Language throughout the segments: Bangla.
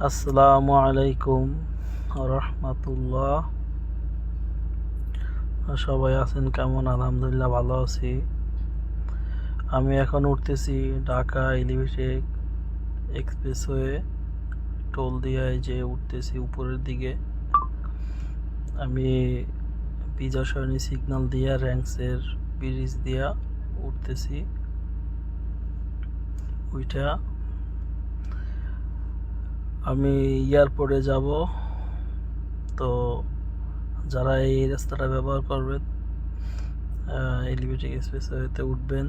আসসালামু আলাইকুম রহমতুল্লাহ। সবাই আছেন কেমন? আলহামদুলিল্লাহ ভালো আছি। আমি এখন উঠতেছি ঢাকা এলিভেটেড এক্সপ্রেসওয়ে টোল দিয়ে যে উঠতেছি উপরের দিকে। আমি পিজা সরণি সিগন্যাল দিয়া র্যাংসের ব্রিজ দিয়া উঠতেছি। ওইটা আমি এয়ারপোর্টে যাব। তো যারা এই রাস্তাটা ব্যবহার করবেন, এলিভেটেড এক্সপ্রেসওয়েতে উঠবেন,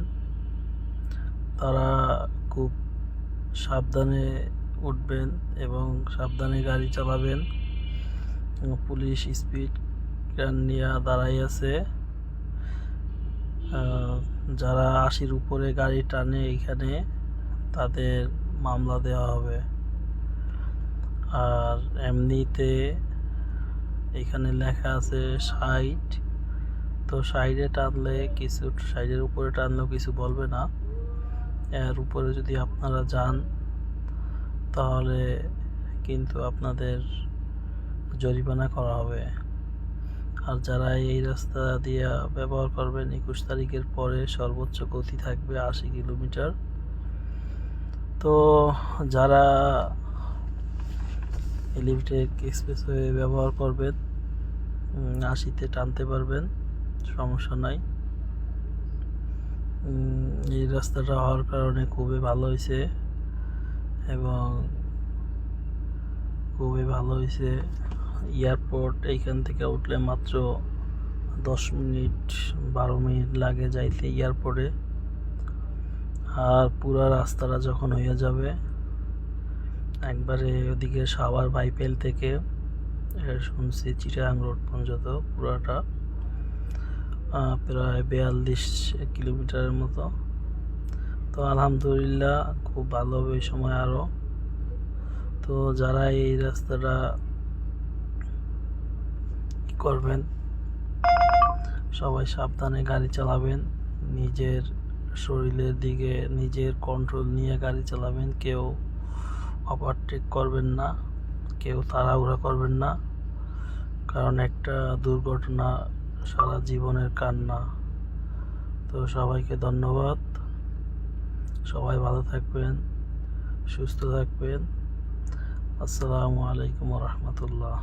তারা খুব সাবধানে উঠবেন এবং সাবধানে গাড়ি চালাবেন। পুলিশ স্পিড গান নিয়ে দাঁড়াই আছে। যারা 80-র উপরে গাড়ি টানে এখানে তাদের মামলা দেওয়া হবে। আর এমনিতে এখানে লেখা আছে 60, তো সাইডে টানলে কিছু, সাইডের উপরে টানলেও কিছু বলবে না। এর উপরে যদি আপনারা যান তাহলে কিন্তু আপনাদের জরিমানা করা হবে। আর যারা এই রাস্তা দিয়ে ব্যবহার করবেন, 21 তারিখের পরে সর্বোচ্চ গতি থাকবে 80 কিলোমিটার। তো যারা এলিভেটেড এক্সপ্রেসওয়ে ব্যবহার করবেন 80-তে টানতে পারবেন, সমস্যা নাই। এই রাস্তাটা হওয়ার কারণে খুবই ভালো হয়েছে এবং খুবই ভালো হয়েছে। এয়ারপোর্ট এইখান থেকে উঠলে মাত্র 10 মিনিট 12 মিনিট লাগে যাইতে এয়ারপোর্টে। আর পুরা রাস্তাটা যখন হয়ে যাবে একবারে ওদিকে সাভার বাইপেল থেকে শুনছি চিটাগাং রোড পর্যন্ত পুরাটা প্রায় 42 কিলোমিটারের মতো। তো আলহামদুলিল্লাহ খুব ভালো হবে এই সময় আরও। তো যারা এই রাস্তাটা করবেন সবাই সাবধানে গাড়ি চালাবেন, নিজের শরীরের দিকে নিজের কন্ট্রোল নিয়ে গাড়ি চালাবেন। কেউ ওভারটেক করবেন না, কেউ তাড়াহুড়া করবেন না, কারণ একটা দুর্ঘটনা সারা জীবনের কান্না। তো সবাইকে ধন্যবাদ। সবাই ভালো থাকবেন, সুস্থ থাকবেন। আসসালামু আলাইকুম রহমতুল্লাহ।